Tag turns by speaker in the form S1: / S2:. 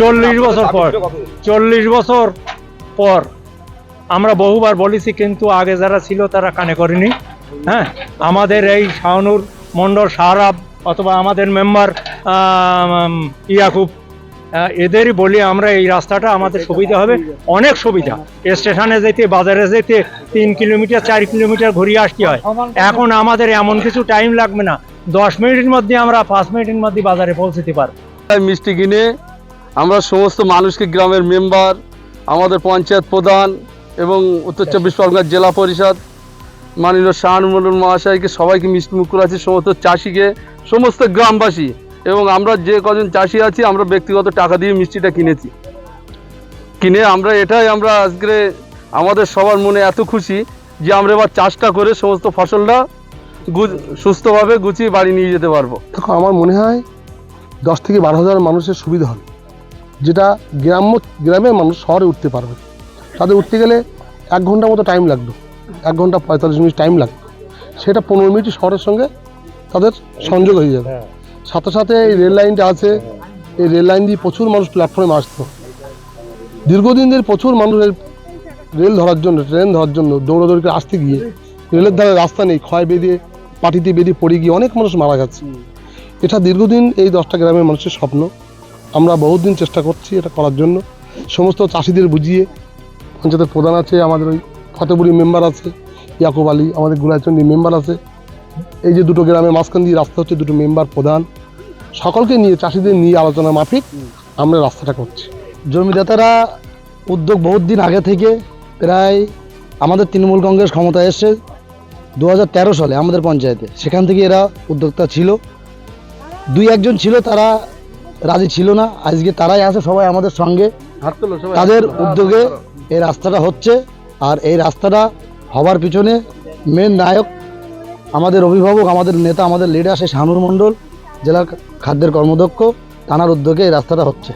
S1: 40 বছর পর 40 বছর পর আমরা বহুবার বলেছি, কিন্তু আগে যারা ছিল তারা কানে করেনি। হ্যাঁ, আমাদের এই শাহনুর মন্ডল, শাহরাব অথবা আমাদের মেম্বার ইয়াকুব, এদেরই বলি আমরা এই রাস্তাটা আমাদের সুবিধা হবে, অনেক সুবিধা। স্টেশনে যেতে, বাজারে যেতে 3 কিলোমিটার 4 কিলোমিটার ঘুরিয়ে আসতে হয়। এখন আমাদের এমন কিছু টাইম লাগবে না, 10 মিনিটের মধ্যে আমরা 5 মিনিটের মধ্যে বাজারে পৌঁছতে পারবো।
S2: মিষ্টি কিনে আমরা সমস্ত মানুষকে, গ্রামের মেম্বার, আমাদের পঞ্চায়েত প্রধান এবং উত্তর 24 পরগনা জেলা পরিষদ মাননীয় শাহনুর মন্ডল মহাশয়কে সবাইকে মিষ্টি মুখ করেছি, সমস্ত চাষিকে, সমস্ত গ্রামবাসী এবং আমরা যে কজন চাষি আছি আমরা ব্যক্তিগত টাকা দিয়ে মিষ্টিটা কিনে আমরা আজকে আমাদের সবার মনে এত খুশি যে আমরা এবার চাষটা করে সমস্ত ফসলটা সুস্থভাবে গুছিয়ে বাড়ি নিয়ে যেতে পারবো।
S3: দেখো, আমার মনে হয় 10 থেকে 12,000 মানুষের সুবিধা হবে, যেটা গ্রামের মানুষ শহরে উঠতে পারবে। তাদের উঠতে গেলে 1 ঘন্টা মতো টাইম লাগবে, 1 ঘন্টা 45 মিনিট টাইম লাগবে, সেটা 15 মিনিট শহরের সঙ্গে তাদের সংযোগ হয়ে যাবে। সাথে সাথে এই রেল লাইনটা আছে, এই রেল লাইন দিয়ে প্রচুর মানুষ প্ল্যাটফর্মে আসতো। দীর্ঘদিন ধরে প্রচুর মানুষের রেল ধরার জন্য, ট্রেন ধরার জন্য দৌড়াদৌড়ি করে আসতে গিয়ে রেলের ধারে রাস্তা নেই, ক্ষয় বেঁধে পাটিতে বেঁধে পড়ে গিয়ে অনেক মানুষ মারা গেছে। এটা দীর্ঘদিন এই 10টা গ্রামের মানুষের স্বপ্ন। আমরা বহুদিন চেষ্টা করছি এটা করার জন্য, সমস্ত চাষিদের বুঝিয়ে। পঞ্চায়েতের প্রধান আছে, আমাদের ওই ফতেপুরি মেম্বার আছে, ইয়াকুব আলী, আমাদের গুলাইচন্ডী মেম্বার আছে। এই যে দুটো গ্রামের মাঝখান দিয়ে রাস্তা হচ্ছে, দুটো মেম্বার প্রধান, সকলকে নিয়ে, চাষিদের নিয়ে আলোচনা মাফিক আমরা রাস্তাটা করছি।
S4: জমিদাতারা উদ্যোগ বহুত দিন আগে থেকে, প্রায় আমাদের তৃণমূল কংগ্রেস ক্ষমতায় এসছে 2013 সালে আমাদের পঞ্চায়েতে, সেখান থেকে এরা উদ্যোক্তা ছিল। 2-1 ছিল তারা রাজি ছিল না, আজকে তারাই আছে সবাই আমাদের সঙ্গে। তাদের উদ্যোগে এই রাস্তাটা হচ্ছে, আর এই রাস্তাটা হবার পিছনে মেন নায়ক আমাদের অভিভাবক, আমাদের নেতা, আমাদের লিডার সেই শাহনুর মন্ডল, জেলা খাদ্যের কর্মদক্ষ, তানার উদ্যোগে এই রাস্তাটা হচ্ছে।